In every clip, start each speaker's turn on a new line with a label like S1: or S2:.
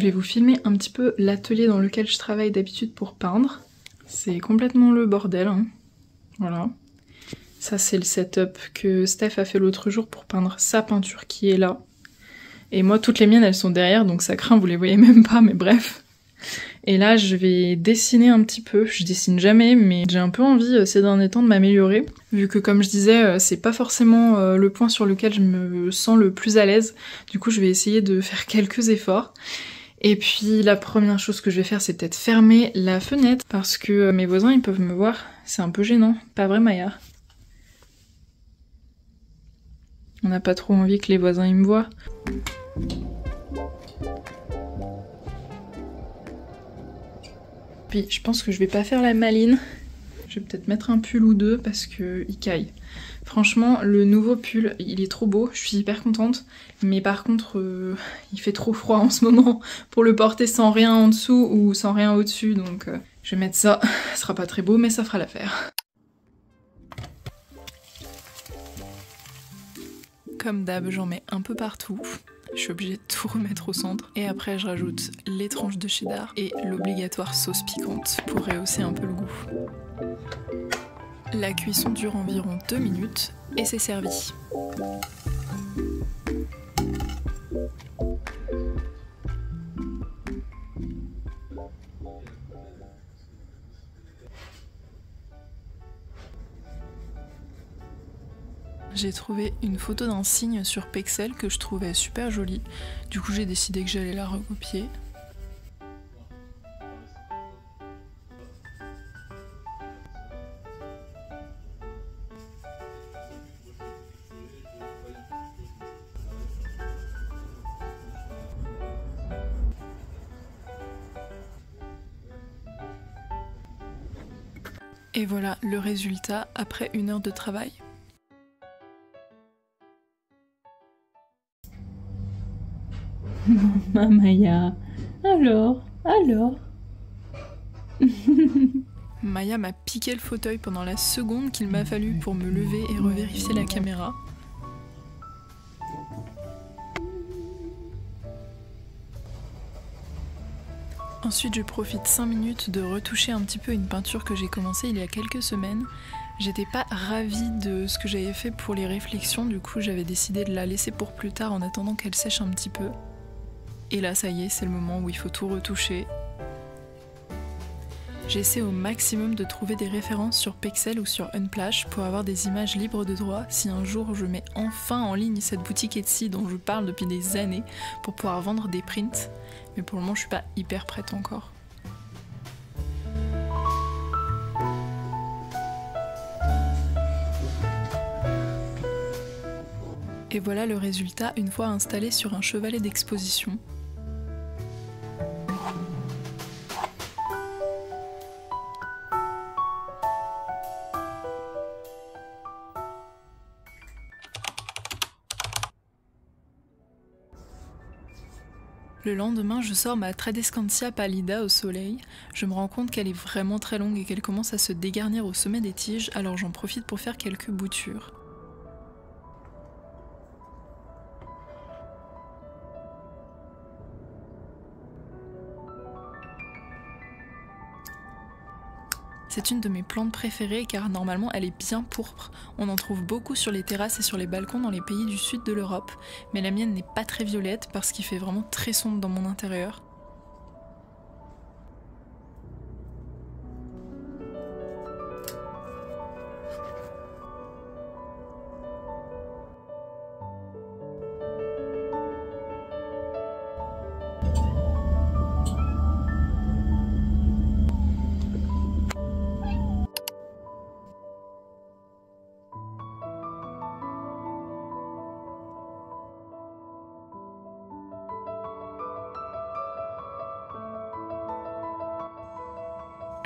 S1: Je vais vous filmer un petit peu l'atelier dans lequel je travaille d'habitude pour peindre. C'est complètement le bordel, hein. Voilà. Ça c'est le setup que Steph a fait l'autre jour pour peindre sa peinture qui est là. Et moi toutes les miennes elles sont derrière donc ça craint, vous les voyez même pas mais bref. Et là je vais dessiner un petit peu, je dessine jamais mais j'ai un peu envie ces derniers temps de m'améliorer. Vu que comme je disais c'est pas forcément le point sur lequel je me sens le plus à l'aise. Du coup je vais essayer de faire quelques efforts. Et puis la première chose que je vais faire c'est peut-être fermer la fenêtre parce que mes voisins ils peuvent me voir, c'est un peu gênant, pas vrai Maya? On n'a pas trop envie que les voisins ils me voient. Puis je pense que je vais pas faire la maline. Je vais peut-être mettre un pull ou deux parce que il caille. Franchement, le nouveau pull, il est trop beau, je suis hyper contente. Mais par contre, il fait trop froid en ce moment pour le porter sans rien en dessous ou sans rien au-dessus. Donc je vais mettre ça. Ça sera pas très beau, mais ça fera l'affaire. Comme d'hab, j'en mets un peu partout. Je suis obligée de tout remettre au centre. Et après, je rajoute les tranches de cheddar et l'obligatoire sauce piquante pour rehausser un peu le goût. La cuisson dure environ 2 minutes et c'est servi. J'ai trouvé une photo d'un cygne sur Pexel que je trouvais super jolie. Du coup, j'ai décidé que j'allais la recopier. Et voilà le résultat après 1 heure de travail.
S2: Maya, alors
S1: Maya m'a piqué le fauteuil pendant la seconde qu'il m'a fallu pour me lever et revérifier la caméra. Ensuite, je profite 5 minutes de retoucher un petit peu une peinture que j'ai commencée il y a quelques semaines. J'étais pas ravie de ce que j'avais fait pour les réflexions, du coup j'avais décidé de la laisser pour plus tard en attendant qu'elle sèche un petit peu. Et là, ça y est, c'est le moment où il faut tout retoucher. J'essaie au maximum de trouver des références sur Pexel ou sur Unsplash pour avoir des images libres de droit si un jour je mets enfin en ligne cette boutique Etsy dont je parle depuis des années pour pouvoir vendre des prints. Mais pour le moment, je suis pas hyper prête encore. Et voilà le résultat une fois installé sur un chevalet d'exposition. Le lendemain, je sors ma Tradescantia pallida au soleil. Je me rends compte qu'elle est vraiment très longue et qu'elle commence à se dégarnir au sommet des tiges, alors j'en profite pour faire quelques boutures. C'est une de mes plantes préférées car normalement elle est bien pourpre. On en trouve beaucoup sur les terrasses et sur les balcons dans les pays du sud de l'Europe, mais la mienne n'est pas très violette parce qu'il fait vraiment très sombre dans mon intérieur.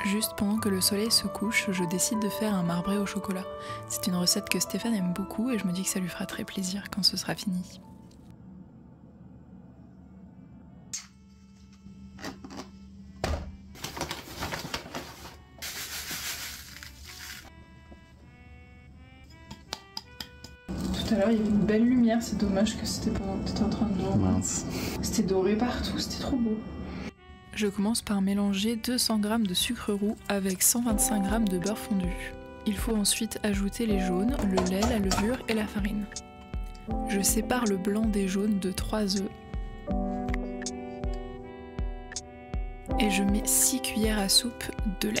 S1: Juste pendant que le soleil se couche, je décide de faire un marbré au chocolat. C'est une recette que Stéphane aime beaucoup et je me dis que ça lui fera très plaisir quand ce sera fini. Tout à l'heure il y avait une belle lumière, c'est dommage que c'était pendant que t'étais en train de dormir.
S3: Mince.
S1: C'était doré partout, c'était trop beau. Je commence par mélanger 200 g de sucre roux avec 125 g de beurre fondu. Il faut ensuite ajouter les jaunes, le lait, la levure et la farine. Je sépare le blanc des jaunes de 3 œufs. Et je mets 6 cuillères à soupe de lait.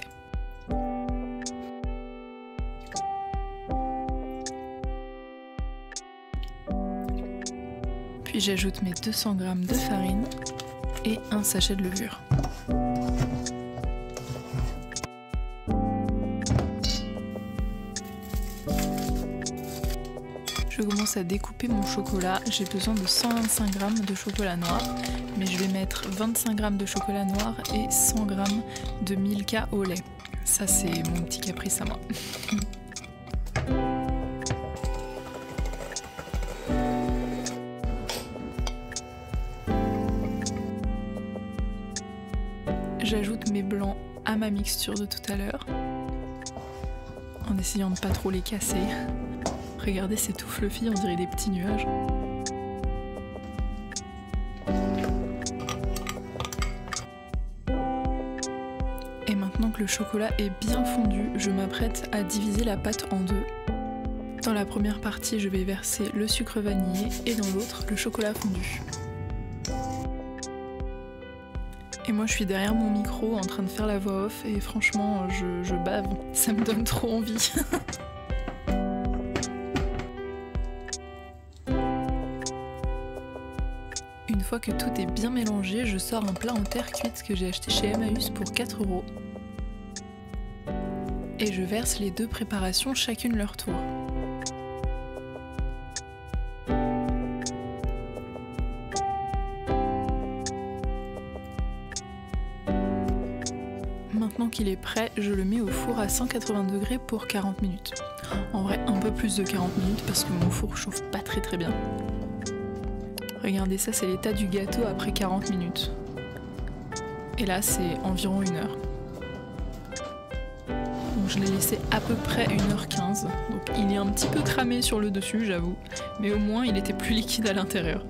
S1: Puis j'ajoute mes 200 g de farine et un sachet de levure. Je commence à découper mon chocolat. J'ai besoin de 125 g de chocolat noir, mais je vais mettre 25 g de chocolat noir et 100 g de Milka au lait. Ça, c'est mon petit caprice à moi. J'ajoute mes blancs à ma mixture de tout à l'heure, en essayant de pas trop les casser. Regardez, c'est tout fluffy, on dirait des petits nuages. Et maintenant que le chocolat est bien fondu, je m'apprête à diviser la pâte en deux. Dans la première partie, je vais verser le sucre vanillé et dans l'autre, le chocolat fondu. Et moi je suis derrière mon micro en train de faire la voix off et franchement je bave, ça me donne trop envie. Une fois que tout est bien mélangé, je sors un plat en terre cuite que j'ai acheté chez Emmaüs pour 4 €. Et je verse les deux préparations chacune leur tour. Maintenant qu'il est prêt, je le mets au four à 180 degrés pour 40 minutes. En vrai, un peu plus de 40 minutes parce que mon four chauffe pas très bien. Regardez ça, c'est l'état du gâteau après 40 minutes. Et là, c'est environ 1 heure. Donc je l'ai laissé à peu près 1h15. Donc il est un petit peu cramé sur le dessus, j'avoue. Mais au moins, il était plus liquide à l'intérieur.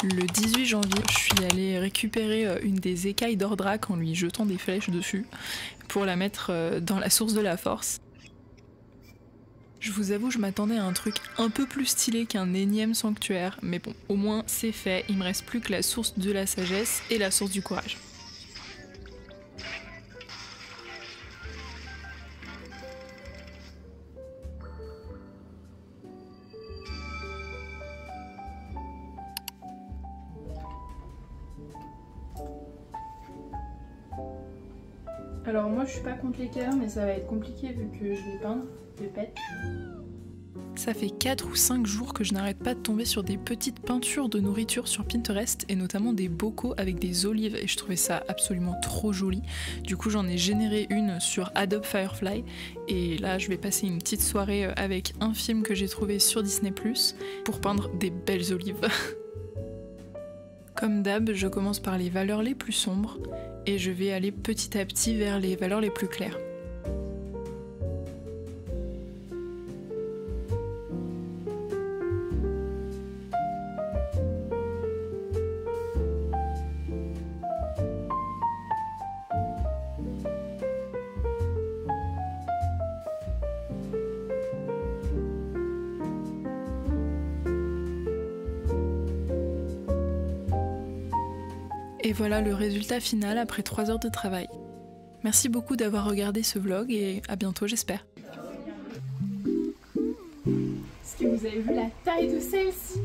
S1: Le 18 janvier, je suis allée récupérer une des écailles d'Ordrak en lui jetant des flèches dessus pour la mettre dans la source de la force. Je vous avoue, je m'attendais à un truc un peu plus stylé qu'un énième sanctuaire, mais bon, au moins c'est fait, il me reste plus que la source de la sagesse et la source du courage. Alors moi je suis pas contre l'équerre, mais ça va être compliqué vu que je vais peindre des pets. Ça fait 4 ou 5 jours que je n'arrête pas de tomber sur des petites peintures de nourriture sur Pinterest et notamment des bocaux avec des olives et je trouvais ça absolument trop joli. Du coup j'en ai généré une sur Adobe Firefly et là je vais passer une petite soirée avec un film que j'ai trouvé sur Disney+ pour peindre des belles olives. Comme d'hab, je commence par les valeurs les plus sombres et je vais aller petit à petit vers les valeurs les plus claires. Et voilà le résultat final après 3 heures de travail. Merci beaucoup d'avoir regardé ce vlog et à bientôt j'espère. Est-ce que vous avez vu la taille de celle-ci ?